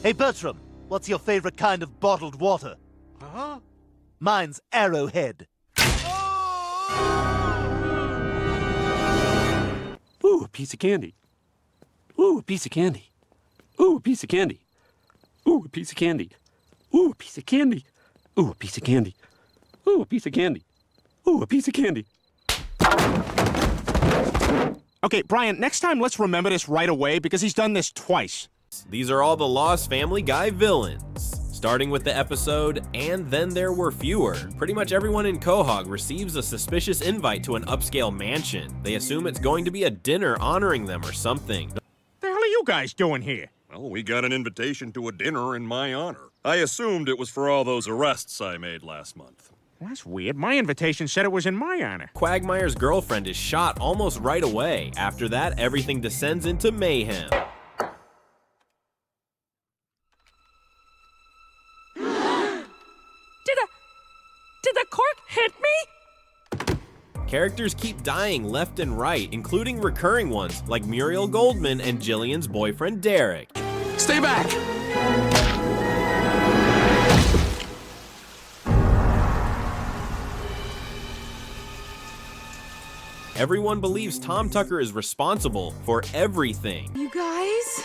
Hey, Bertram, what's your favorite kind of bottled water? Huh? Mine's Arrowhead. Ooh, a piece of candy. Ooh, a piece of candy. Ooh, a piece of candy. Ooh, a piece of candy. Ooh, a piece of candy. Ooh, a piece of candy. Ooh, a piece of candy. Ooh, a piece of candy. Okay, Brian, next time let's remember this right away because he's done this twice. These are all the Lost Family Guy villains. Starting with the episode, And Then There Were Fewer. Pretty much everyone in Quahog receives a suspicious invite to an upscale mansion. They assume it's going to be a dinner honoring them or something. The hell are you guys doing here? Well, we got an invitation to a dinner in my honor. I assumed it was for all those arrests I made last month. Well, that's weird. My invitation said it was in my honor. Quagmire's girlfriend is shot almost right away. After that, everything descends into mayhem. Did the cork hit me? Characters keep dying left and right, including recurring ones like Muriel Goldman and Jillian's boyfriend Derek. Stay back! Everyone believes Tom Tucker is responsible for everything. You guys?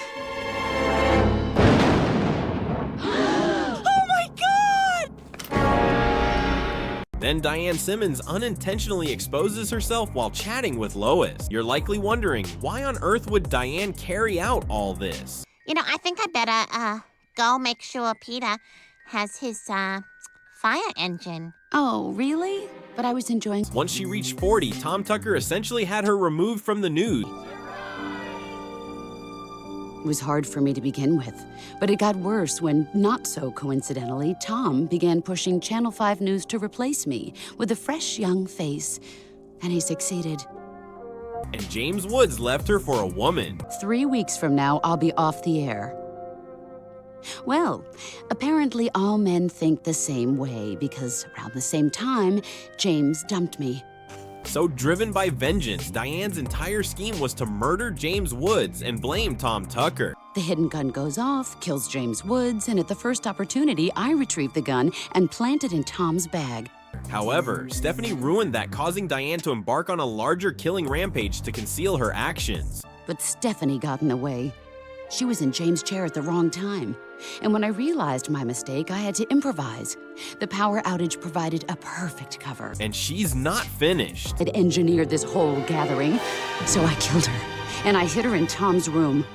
Then Diane Simmons unintentionally exposes herself while chatting with Lois. You're likely wondering, why on earth would Diane carry out all this? You know, I think I better, go make sure Peter has his, fire engine. Oh, really? But I was enjoying... Once she reached 40, Tom Tucker essentially had her removed from the news. It was hard for me to begin with, but it got worse when, not so coincidentally, Tom began pushing Channel 5 News to replace me with a fresh young face, and he succeeded. And James Woods left her for a woman. 3 weeks from now, I'll be off the air. Well, apparently all men think the same way, because around the same time, James dumped me. So driven by vengeance, Diane's entire scheme was to murder James Woods and blame Tom Tucker. The hidden gun goes off, kills James Woods, and at the first opportunity, I retrieve the gun and plant it in Tom's bag. However, Stephanie ruined that, causing Diane to embark on a larger killing rampage to conceal her actions. But Stephanie got in the way. She was in James' chair at the wrong time. And when I realized my mistake, I had to improvise. The power outage provided a perfect cover. And she's not finished. I'd engineered this whole gathering, so I killed her. And I hid her in Tom's room.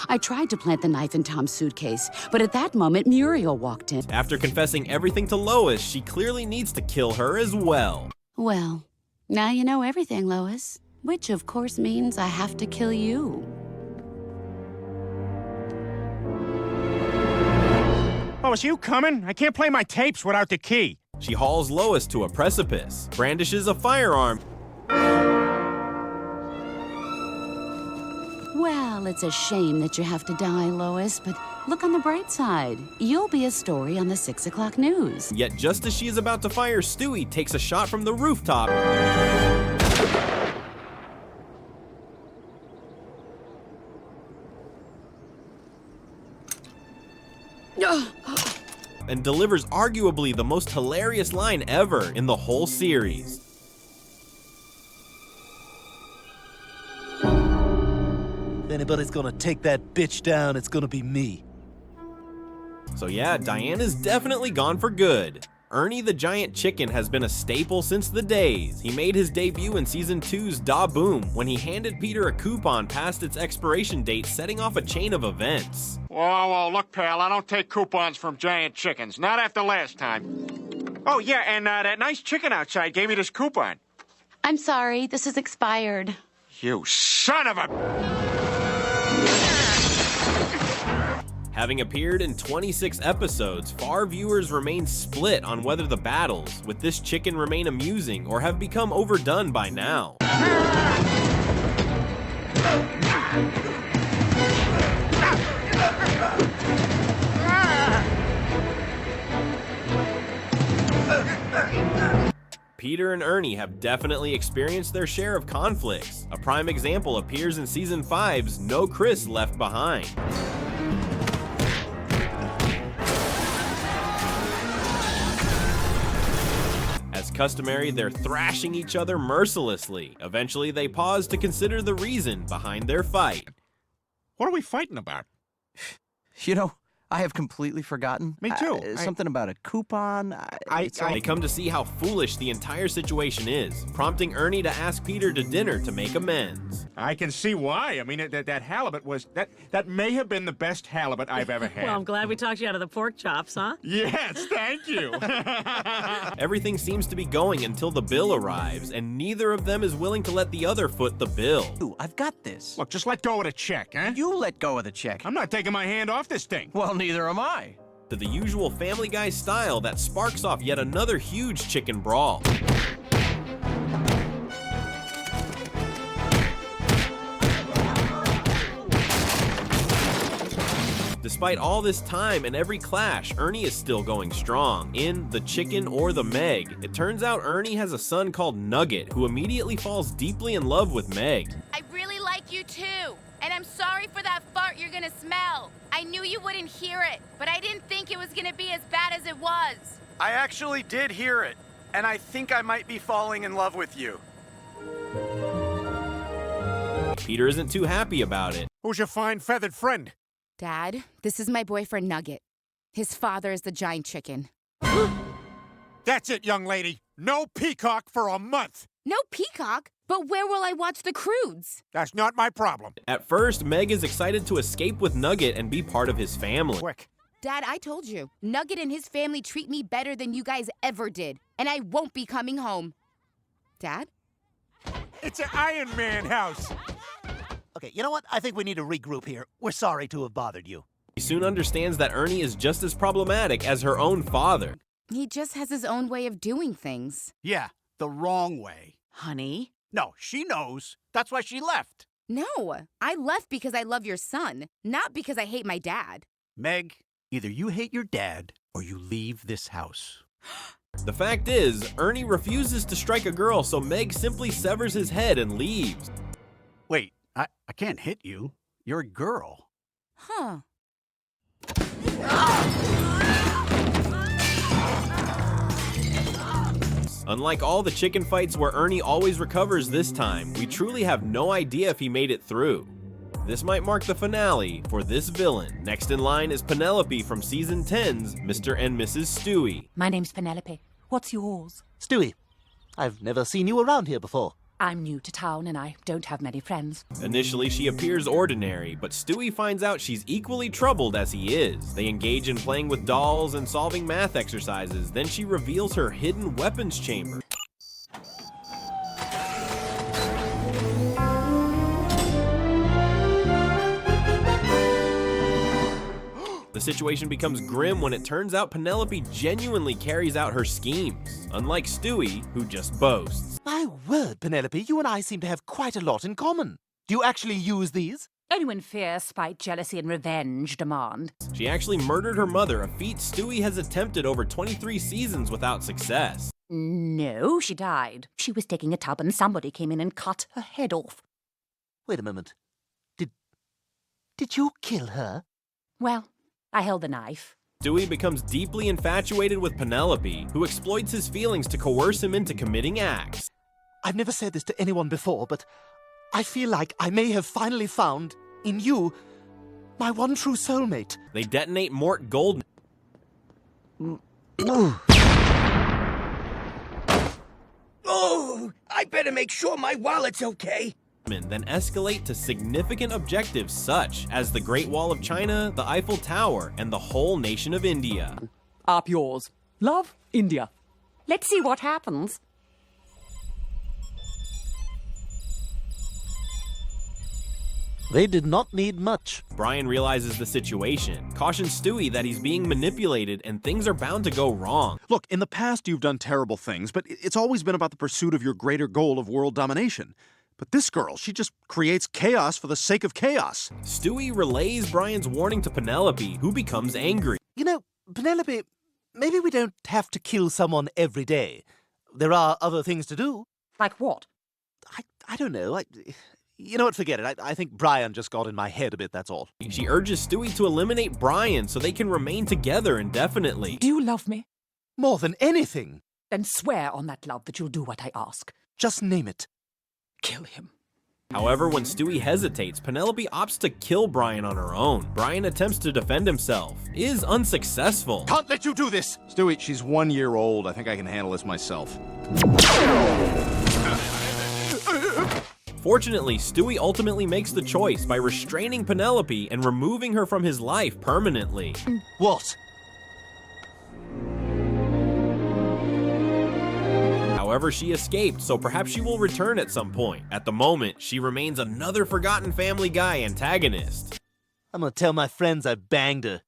I tried to plant the knife in Tom's suitcase, but at that moment, Muriel walked in. After confessing everything to Lois, she clearly needs to kill her as well. Well, now you know everything, Lois. Which, of course, means I have to kill you. Oh, is you coming? I can't play my tapes without the key. She hauls Lois to a precipice, brandishes a firearm. Well, it's a shame that you have to die, Lois, but look on the bright side. You'll be a story on the 6 o'clock news. Yet just as she is about to fire, Stewie takes a shot from the rooftop. And delivers arguably the most hilarious line ever in the whole series. If anybody's gonna take that bitch down, it's gonna be me. So yeah, Diane is definitely gone for good. Ernie the Giant Chicken has been a staple since the days. He made his debut in Season 2's Da Boom when he handed Peter a coupon past its expiration date, setting off a chain of events. Whoa, look, pal, I don't take coupons from giant chickens. Not after last time. Oh, yeah, and that nice chicken outside gave me this coupon. I'm sorry, this is expired. You son of a... Having appeared in 26 episodes, far viewers remain split on whether the battles with this chicken remain amusing or have become overdone by now. Peter and Ernie have definitely experienced their share of conflicts. A prime example appears in Season 5's No Chris Left Behind. customary, they're thrashing each other mercilessly. Eventually, they pause to consider the reason behind their fight. What are we fighting about? You know, I have completely forgotten. Me too. Something about a coupon. They come to see how foolish the entire situation is, prompting Ernie to ask Peter to dinner to make amends. I can see why. I mean, that halibut was... That may have been the best halibut I've ever had. Well, I'm glad we talked you out of the pork chops, huh? Yes, thank you. Everything seems to be going until the bill arrives, and neither of them is willing to let the other foot the bill. Ooh, I've got this. Look, just let go of the check, huh? You let go of the check. I'm not taking my hand off this thing. Well, neither am I. To the usual Family Guy style that sparks off yet another huge chicken brawl. Despite all this time and every clash, Ernie is still going strong. In The Chicken or the Meg, it turns out Ernie has a son called Nugget, who immediately falls deeply in love with Meg. I really like you too. And I'm sorry for that fart you're gonna smell. I knew you wouldn't hear it, but I didn't think it was gonna be as bad as it was. I actually did hear it, and I think I might be falling in love with you. Peter isn't too happy about it. Who's your fine feathered friend? Dad, this is my boyfriend Nugget. His father is the giant chicken. That's it, young lady. No peacock for a month. No peacock? But where will I watch the Croods? That's not my problem. At first, Meg is excited to escape with Nugget and be part of his family. Quick. Dad, I told you. Nugget and his family treat me better than you guys ever did. And I won't be coming home. Dad? It's an Iron Man house. Okay, you know what? I think we need to regroup here. We're sorry to have bothered you. She soon understands that Ernie is just as problematic as her own father. He just has his own way of doing things. Yeah, the wrong way. Honey? No, she knows. That's why she left. No, I left because I love your son, not because I hate my dad. Meg, either you hate your dad or you leave this house. The fact is, Ernie refuses to strike a girl, so Meg simply severs his head and leaves. Wait, I can't hit you. You're a girl. Huh. Unlike all the chicken fights where Ernie always recovers this time, we truly have no idea if he made it through. This might mark the finale for this villain. Next in line is Penelope from Season 10's Mr. and Mrs. Stewie. My name's Penelope. What's yours? Stewie, I've never seen you around here before. I'm new to town and I don't have many friends. Initially, she appears ordinary, but Stewie finds out she's equally troubled as he is. They engage in playing with dolls and solving math exercises, then she reveals her hidden weapons chamber. The situation becomes grim when it turns out Penelope genuinely carries out her schemes, unlike Stewie, who just boasts. My word, Penelope, you and I seem to have quite a lot in common. Do you actually use these? Only when fear, spite, jealousy, and revenge demand. She actually murdered her mother, a feat Stewie has attempted over 23 seasons without success. No, she died. She was taking a tub and somebody came in and cut her head off. Wait a moment. Did you kill her? Well, I held the knife. Stewie becomes deeply infatuated with Penelope, who exploits his feelings to coerce him into committing acts. I've never said this to anyone before, but I feel like I may have finally found, in you, my one true soulmate. They detonate Mort Gold. Oh, I better make sure my wallet's okay. Then escalate to significant objectives such as the Great Wall of China, the Eiffel Tower, and the whole nation of India. Up yours. Love, India. Let's see what happens. They did not need much. Brian realizes the situation, cautions Stewie that he's being manipulated and things are bound to go wrong. Look, in the past you've done terrible things, but it's always been about the pursuit of your greater goal of world domination. But this girl, she just creates chaos for the sake of chaos. Stewie relays Brian's warning to Penelope, who becomes angry. You know, Penelope, maybe we don't have to kill someone every day. There are other things to do. Like what? I don't know. You know what, forget it. I think Brian just got in my head a bit, that's all. She urges Stewie to eliminate Brian so they can remain together indefinitely. Do you love me? More than anything. Then swear on that love that you'll do what I ask. Just name it. Kill him. However, when Stewie hesitates, Penelope opts to kill Brian on her own. Brian attempts to defend himself, is unsuccessful. Can't let you do this! Stewie, she's 1 year old. I think I can handle this myself. Fortunately, Stewie ultimately makes the choice by restraining Penelope and removing her from his life permanently. What? However, she escaped, so perhaps she will return at some point. At the moment, she remains another forgotten Family Guy antagonist. I'm gonna tell my friends I banged her.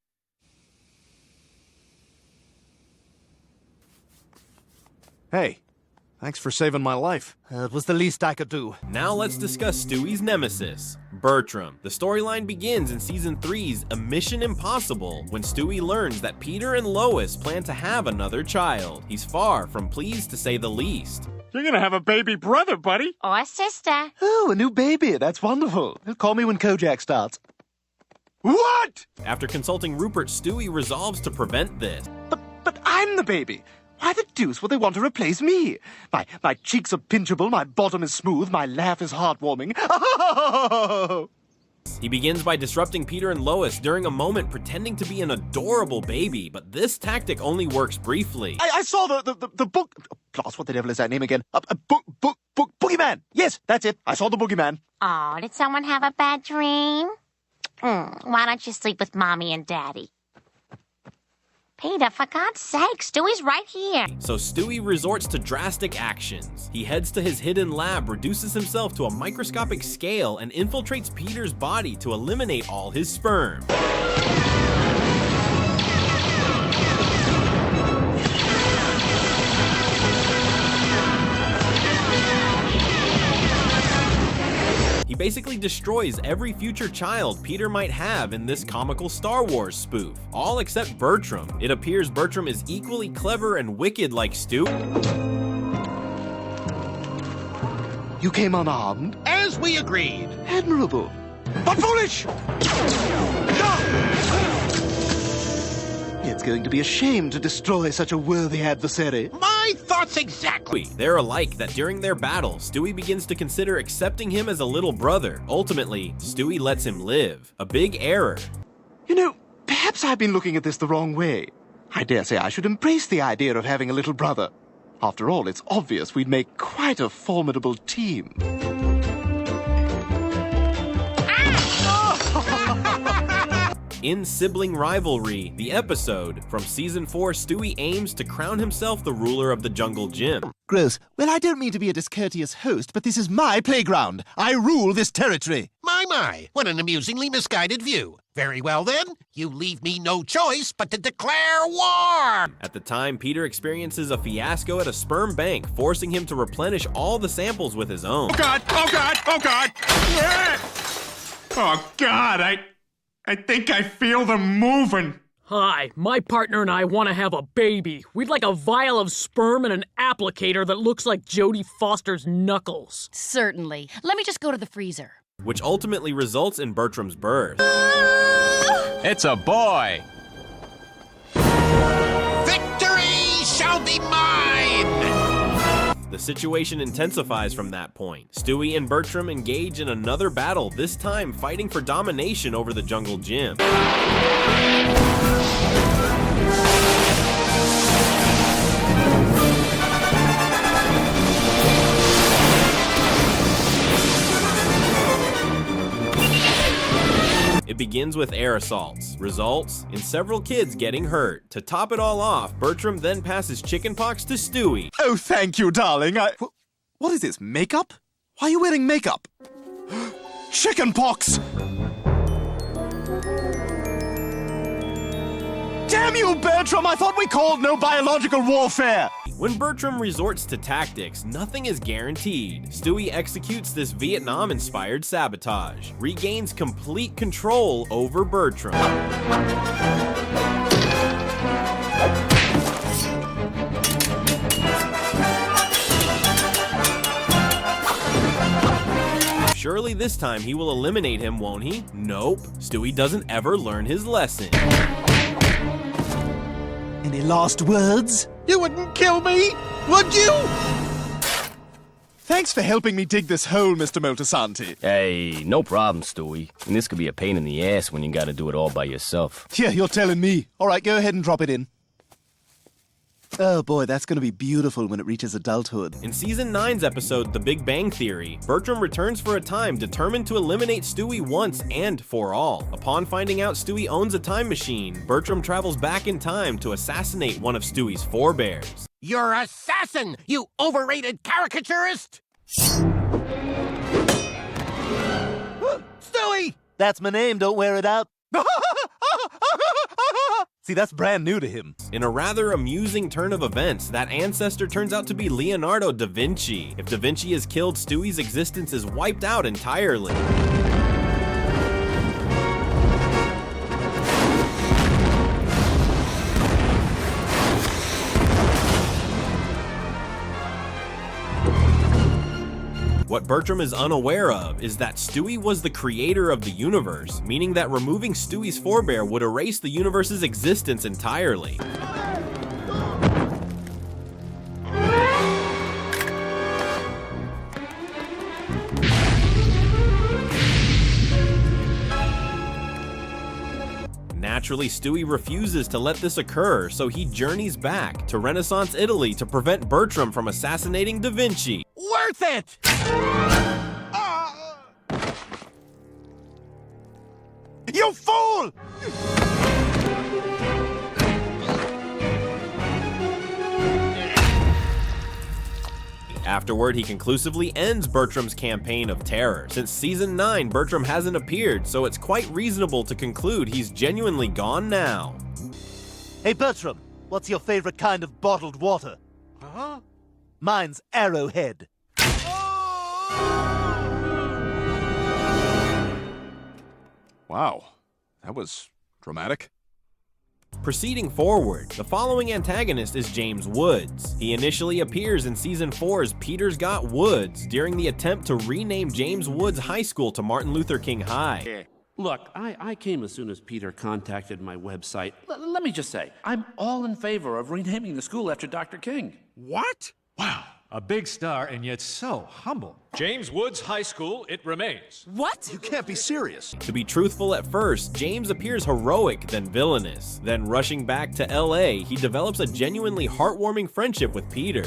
Hey, thanks for saving my life. It was the least I could do. Now let's discuss Stewie's nemesis, Bertram. The storyline begins in Season 3's A Mission Impossible, when Stewie learns that Peter and Lois plan to have another child. He's far from pleased, to say the least. You're gonna have a baby brother, buddy. Or sister. Oh, a new baby. That's wonderful. Call me when Kojak starts. What? After consulting Rupert, Stewie resolves to prevent this. But I'm the baby. Why the deuce would they want to replace me? My cheeks are pinchable, my bottom is smooth, my laugh is heartwarming. Oh! He begins by disrupting Peter and Lois during a moment pretending to be an adorable baby, but this tactic only works briefly. I saw the book... Claus, what the devil is that name again? Boogeyman! Yes, that's it. I saw the Boogeyman. Oh, did someone have a bad dream? Why don't you sleep with Mommy and Daddy? Peter, for God's sake, Stewie's right here. So Stewie resorts to drastic actions. He heads to his hidden lab, reduces himself to a microscopic scale, and infiltrates Peter's body to eliminate all his sperm. He basically destroys every future child Peter might have in this comical Star Wars spoof, all except Bertram. It appears Bertram is equally clever and wicked like Stu. You came unarmed? As we agreed. Admirable. But foolish! It's going to be a shame to destroy such a worthy adversary. My thoughts exactly. They're alike that during their battle, Stewie begins to consider accepting him as a little brother. Ultimately, Stewie lets him live. A big error. You know, perhaps I've been looking at this the wrong way. I dare say I should embrace the idea of having a little brother. After all, it's obvious we'd make quite a formidable team. In Sibling Rivalry, the episode, from Season 4, Stewie aims to crown himself the ruler of the jungle gym. Gross. Well, I don't mean to be a discourteous host, but this is my playground. I rule this territory. My, what an amusingly misguided view. Very well then, you leave me no choice but to declare war! At the time, Peter experiences a fiasco at a sperm bank, forcing him to replenish all the samples with his own. Oh God, oh God, oh God! Oh God, I think I feel them moving. Hi, my partner and I want to have a baby. We'd like a vial of sperm and an applicator that looks like Jodie Foster's knuckles. Certainly. Let me just go to the freezer. Which ultimately results in Bertram's birth. It's a boy! Victory shall be mine! The situation intensifies from that point. Stewie and Bertram engage in another battle, this time fighting for domination over the jungle gym. It begins with air assaults, results in several kids getting hurt. To top it all off, Bertram then passes chickenpox to Stewie. Oh, thank you, darling. What is this, makeup? Why are you wearing makeup? Chickenpox! Damn you, Bertram! I thought we called no biological warfare! When Bertram resorts to tactics, nothing is guaranteed. Stewie executes this Vietnam-inspired sabotage, regains complete control over Bertram. Surely this time he will eliminate him, won't he? Nope. Stewie doesn't ever learn his lesson. Any last words? You wouldn't kill me, would you? Thanks for helping me dig this hole, Mr. Moltisanti. Hey, no problem, Stewie. And this could be a pain in the ass when you gotta do it all by yourself. Yeah, you're telling me. All right, go ahead and drop it in. Oh boy, that's gonna be beautiful when it reaches adulthood. In Season 9's episode, The Big Bang Theory, Bertram returns for a time determined to eliminate Stewie once and for all. Upon finding out Stewie owns a time machine, Bertram travels back in time to assassinate one of Stewie's forebears. You're assassin, you overrated caricaturist! Stewie! That's my name, don't wear it out. See, that's brand new to him. In a rather amusing turn of events, that ancestor turns out to be Leonardo da Vinci. If da Vinci is killed, Stewie's existence is wiped out entirely. What Bertram is unaware of is that Stewie was the creator of the universe, meaning that removing Stewie's forebear would erase the universe's existence entirely. Naturally, Stewie refuses to let this occur, so he journeys back to Renaissance Italy to prevent Bertram from assassinating Da Vinci. Worth it! You fool! Afterward, he conclusively ends Bertram's campaign of terror. Since Season 9, Bertram hasn't appeared, so it's quite reasonable to conclude he's genuinely gone now. Hey, Bertram, what's your favorite kind of bottled water? Huh? Mine's Arrowhead. Wow, that was dramatic. Proceeding forward, the following antagonist is James Woods. He initially appears in Season 4's Peter's Got Woods during the attempt to rename James Woods High School to Martin Luther King High. Look, I came as soon as Peter contacted my website. Let me just say, I'm all in favor of renaming the school after Dr. King. What? Wow, a big star and yet so humble. James Woods High School, it remains. What? You can't be serious. To be truthful at first, James appears heroic then villainous. Then rushing back to LA, he develops a genuinely heartwarming friendship with Peter.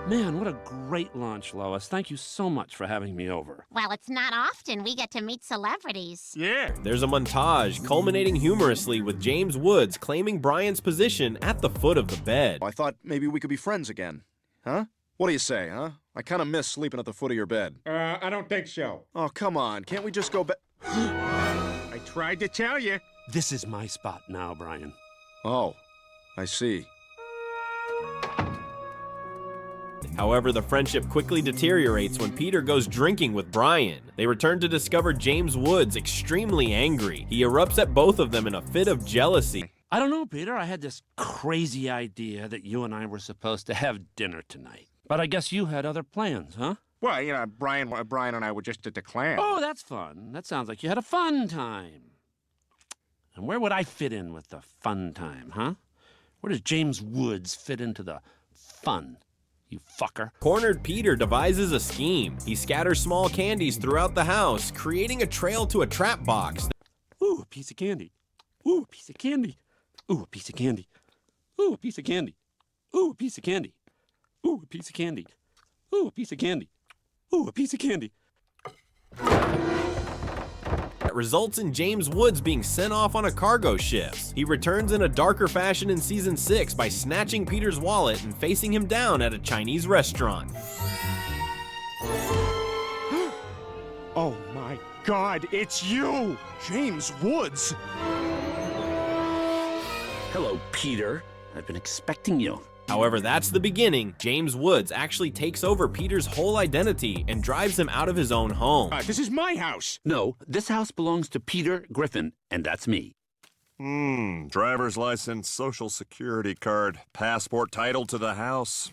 Man, what a great launch, Lois. Thank you so much for having me over. Well, it's not often we get to meet celebrities. Yeah. There's a montage culminating humorously with James Woods claiming Brian's position at the foot of the bed. I thought maybe we could be friends again. Huh? What do you say, huh? I kind of miss sleeping at the foot of your bed. I don't think so. Oh, come on. Can't we just go back? I tried to tell you. This is my spot now, Brian. Oh, I see. However, the friendship quickly deteriorates when Peter goes drinking with Brian. They return to discover James Woods extremely angry. He erupts at both of them in a fit of jealousy. I don't know, Peter. I had this crazy idea that you and I were supposed to have dinner tonight. But I guess you had other plans, huh? Well, you know, Brian and I were just at the clan. Oh, that's fun. That sounds like you had a fun time. And where would I fit in with the fun time, huh? Where does James Woods fit into the fun? You fucker. Cornered Peter devises a scheme. He scatters small candies throughout the house, creating a trail to a trap box. Ooh, a piece of candy. Ooh, a piece of candy. Ooh, a piece of candy. Ooh, a piece of candy. Ooh, a piece of candy. Ooh, a piece of candy. Ooh, a piece of candy. Ooh, a piece of candy. That results in James Woods being sent off on a cargo ship. He returns in a darker fashion in Season 6 by snatching Peter's wallet and facing him down at a Chinese restaurant. Oh my God, it's you! James Woods! Hello, Peter. I've been expecting you. However, that's the beginning. James Woods actually takes over Peter's whole identity and drives him out of his own home. This is my house. No, this house belongs to Peter Griffin, and that's me. Driver's license, social security card, passport, title to the house.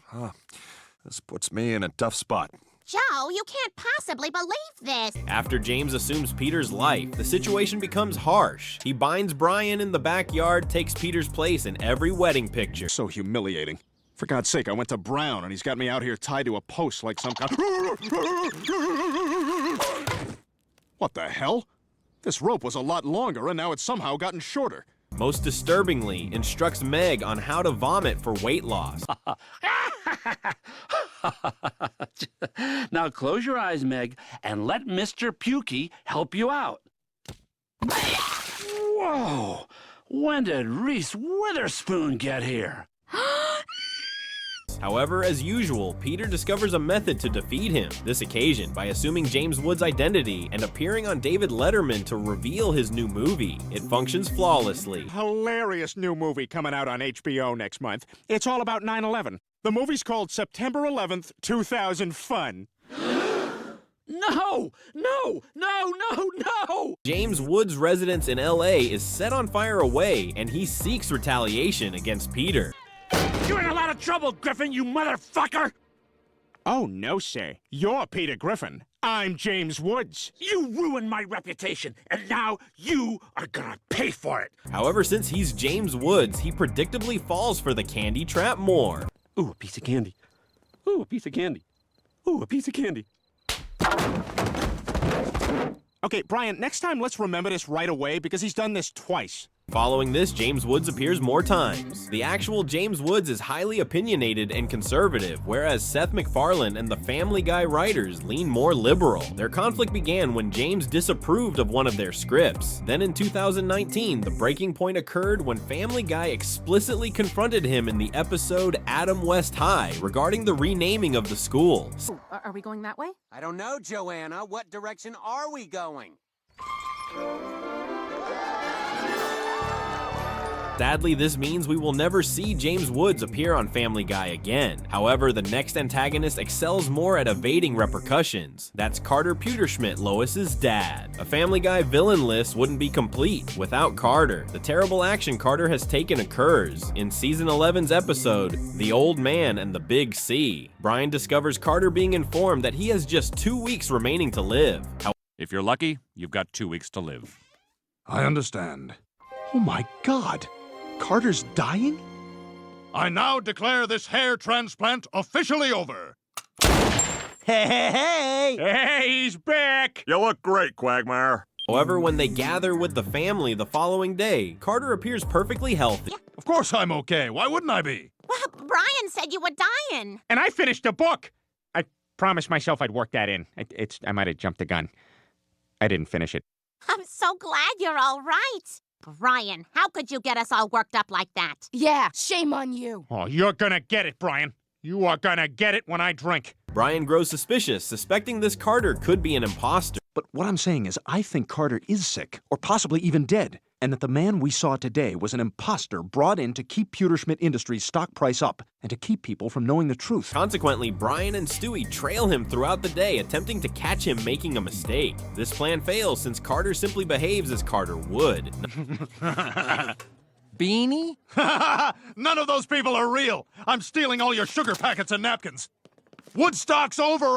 This puts me in a tough spot. Joe, you can't possibly believe this. After James assumes Peter's life, the situation becomes harsh. He binds Brian in the backyard, takes Peter's place in every wedding picture. So humiliating. For God's sake, I went to Brown and he's got me out here tied to a post like some kind. What the hell? This rope was a lot longer and now it's somehow gotten shorter. Most disturbingly, instructs Meg on how to vomit for weight loss. Now close your eyes, Meg, and let Mr. Pukey help you out. Whoa! When did Reese Witherspoon get here? However, as usual, Peter discovers a method to defeat him, this occasion by assuming James Woods' identity and appearing on David Letterman to reveal his new movie. It functions flawlessly. Hilarious new movie coming out on HBO next month. It's all about 9/11. The movie's called September 11th, 2000 Fun. No! No! No! No! No! James Woods' residence in LA is set on fire away, and he seeks retaliation against Peter. You're in a lot of trouble, Griffin, you motherfucker! Oh, no, sir. You're Peter Griffin. I'm James Woods. You ruined my reputation, and now you are gonna pay for it. However, since he's James Woods, he predictably falls for the candy trap more. Ooh, a piece of candy. Ooh, a piece of candy. Ooh, a piece of candy. Okay, Brian, next time let's remember this right away because he's done this twice. Following this, James Woods appears more times. The actual James Woods is highly opinionated and conservative, whereas Seth MacFarlane and the Family Guy writers lean more liberal. Their conflict began when James disapproved of one of their scripts. Then in 2019, the breaking point occurred when Family Guy explicitly confronted him in the episode Adam West High regarding the renaming of the school. Are we going that way? I don't know, Joanna. What direction are we going? Sadly, this means we will never see James Woods appear on Family Guy again. However, the next antagonist excels more at evading repercussions. That's Carter Pewterschmidt, Lois's dad. A Family Guy villain list wouldn't be complete without Carter. The terrible action Carter has taken occurs. In Season 11's episode, The Old Man and the Big C, Brian discovers Carter being informed that he has just 2 weeks remaining to live. If you're lucky, you've got 2 weeks to live. I understand. Oh my God! Carter's dying? I now declare this hair transplant officially over. Hey! Hey, he's back! You look great, Quagmire. However, when they gather with the family the following day, Carter appears perfectly healthy. Of course I'm okay. Why wouldn't I be? Well, Brian said you were dying. And I finished a book. I promised myself I'd work that in. I might have jumped the gun. I didn't finish it. I'm so glad you're all right. Brian, how could you get us all worked up like that? Yeah, shame on you. Oh, you're gonna get it, Brian. You are gonna get it when I drink. Brian grows suspicious, suspecting this Carter could be an imposter. But what I'm saying is I think Carter is sick, or possibly even dead, and that the man we saw today was an imposter brought in to keep Pewterschmidt Industries' stock price up and to keep people from knowing the truth. Consequently, Brian and Stewie trail him throughout the day, attempting to catch him making a mistake. This plan fails since Carter simply behaves as Carter would. Beanie? None of those people are real. I'm stealing all your sugar packets and napkins. Woodstock's over.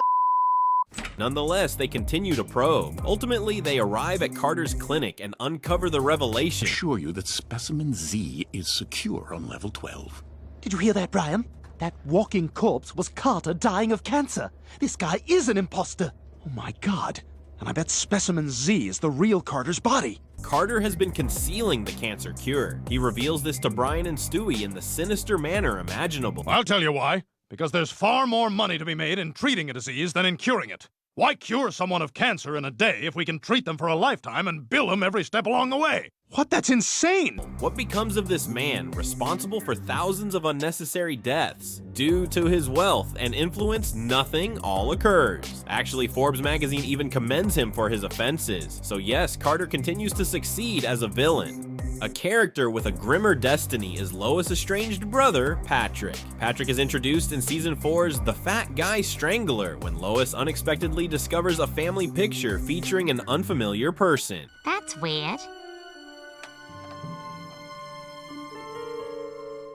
Nonetheless, they continue to probe. Ultimately, they arrive at Carter's clinic and uncover the revelation. Assure you that Specimen Z is secure on level 12. Did you hear that, Brian? That walking corpse was Carter dying of cancer. This guy is an imposter. Oh my God. And I bet Specimen Z is the real Carter's body. Carter has been concealing the cancer cure. He reveals this to Brian and Stewie in the sinister manner imaginable. I'll tell you why. Because there's far more money to be made in treating a disease than in curing it. Why cure someone of cancer in a day if we can treat them for a lifetime and bill them every step along the way? What? That's insane! What becomes of this man, responsible for thousands of unnecessary deaths? Due to his wealth and influence, nothing all occurs. Actually, Forbes magazine even commends him for his offenses. So yes, Carter continues to succeed as a villain. A character with a grimmer destiny is Lois' estranged brother, Patrick. Patrick is introduced in Season 4's The Fat Guy Strangler when Lois unexpectedly discovers a family picture featuring an unfamiliar person. That's weird.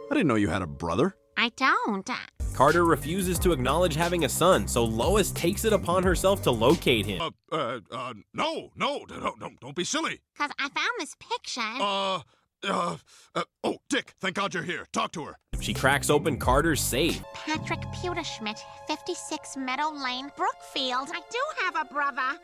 I didn't know you had a brother. I don't. Carter refuses to acknowledge having a son, so Lois takes it upon herself to locate him. No, don't be silly. 'Cause I found this picture. Oh, Dick, thank God you're here. Talk to her. She cracks open Carter's safe. Patrick Pewterschmidt, 56 Meadow Lane, Brookfield. I do have a brother.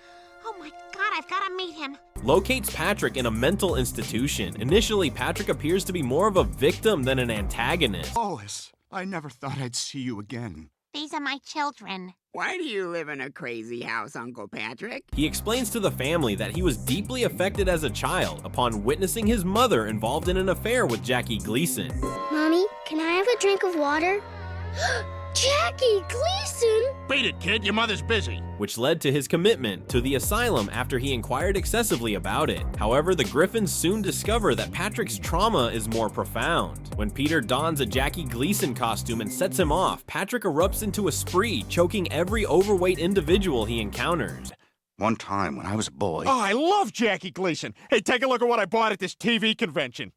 Oh my God, I've got to meet him. Locates Patrick in a mental institution. Initially, Patrick appears to be more of a victim than an antagonist. Lois, I never thought I'd see you again. These are my children. Why do you live in a crazy house, Uncle Patrick? He explains to the family that he was deeply affected as a child upon witnessing his mother involved in an affair with Jackie Gleason. Mommy, can I have a drink of water? Jackie Gleason! Beat it, kid. Your mother's busy. Which led to his commitment to the asylum after he inquired excessively about it. However, the Griffins soon discover that Patrick's trauma is more profound. When Peter dons a Jackie Gleason costume and sets him off, Patrick erupts into a spree, choking every overweight individual he encounters. One time when I was a boy... Oh, I love Jackie Gleason. Hey, take a look at what I bought at this TV convention.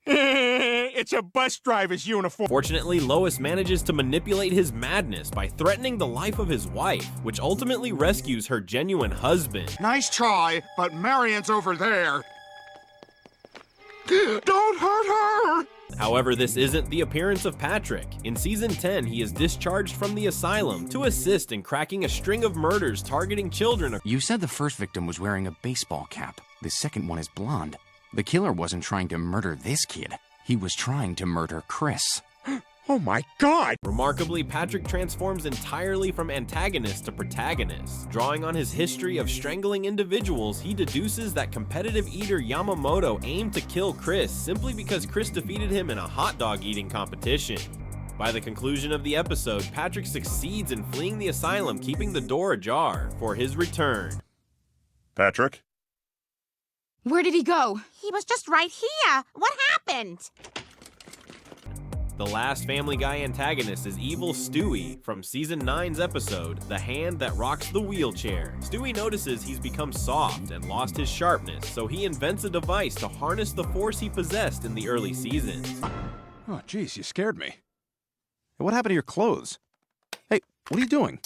It's a bus driver's uniform. Fortunately, Lois manages to manipulate his madness by threatening the life of his wife, which ultimately rescues her genuine husband. Nice try, but Marion's over there. Don't hurt her! However, this isn't the appearance of Patrick. In Season 10, he is discharged from the asylum to assist in cracking a string of murders targeting children. You said the first victim was wearing a baseball cap. The second one is blonde. The killer wasn't trying to murder this kid. He was trying to murder Chris. Oh my God! Remarkably, Patrick transforms entirely from antagonist to protagonist. Drawing on his history of strangling individuals, he deduces that competitive eater Yamamoto aimed to kill Chris simply because Chris defeated him in a hot dog eating competition. By the conclusion of the episode, Patrick succeeds in fleeing the asylum, keeping the door ajar for his return. Patrick? Where did he go? He was just right here. What happened? The last Family Guy antagonist is evil Stewie from Season 9's episode, The Hand That Rocks the Wheelchair. Stewie notices he's become soft and lost his sharpness, so he invents a device to harness the force he possessed in the early seasons. Oh, geez, you scared me. Hey, what happened to your clothes? Hey, what are you doing?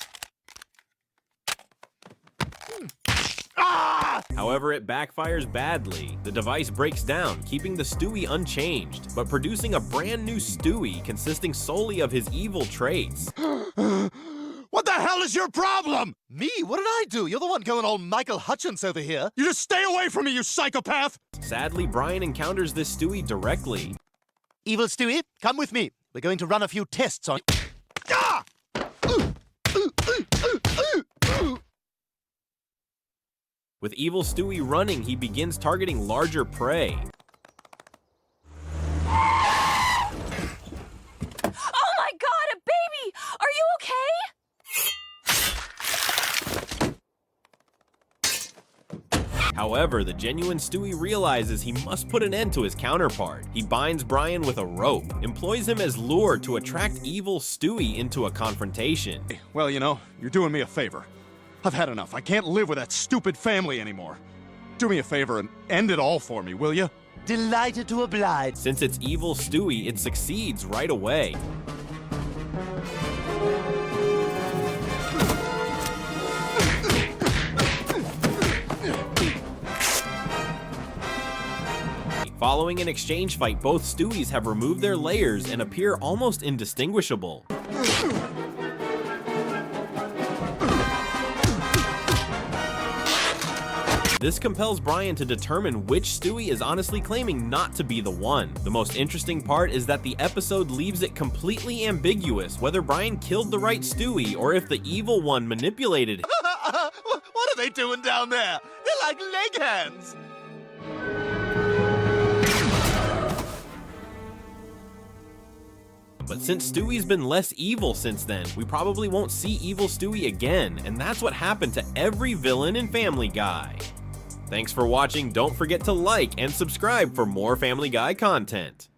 However, it backfires badly. The device breaks down, keeping the Stewie unchanged, but producing a brand new Stewie consisting solely of his evil traits. What the hell is your problem? Me? What did I do? You're the one going all Michael Hutchins over here. You just stay away from me, you psychopath! Sadly, Brian encounters this Stewie directly. Evil Stewie, come with me. We're going to run a few tests on... Ah! With evil Stewie running, he begins targeting larger prey. Oh my God, a baby! Are you okay? However, the genuine Stewie realizes he must put an end to his counterpart. He binds Brian with a rope, employs him as lure to attract evil Stewie into a confrontation. Well, you know, you're doing me a favor. I've had enough. I can't live with that stupid family anymore. Do me a favor and end it all for me, will you? Delighted to oblige. Since it's evil Stewie, it succeeds right away. Following an exchange fight, both Stewies have removed their layers and appear almost indistinguishable. This compels Brian to determine which Stewie is honestly claiming not to be the one. The most interesting part is that the episode leaves it completely ambiguous whether Brian killed the right Stewie or if the evil one manipulated. What are they doing down there? They're like leg hands. But since Stewie's been less evil since then, we probably won't see evil Stewie again, and that's what happened to every villain in Family Guy. Thanks for watching. Don't forget to like and subscribe for more Family Guy content.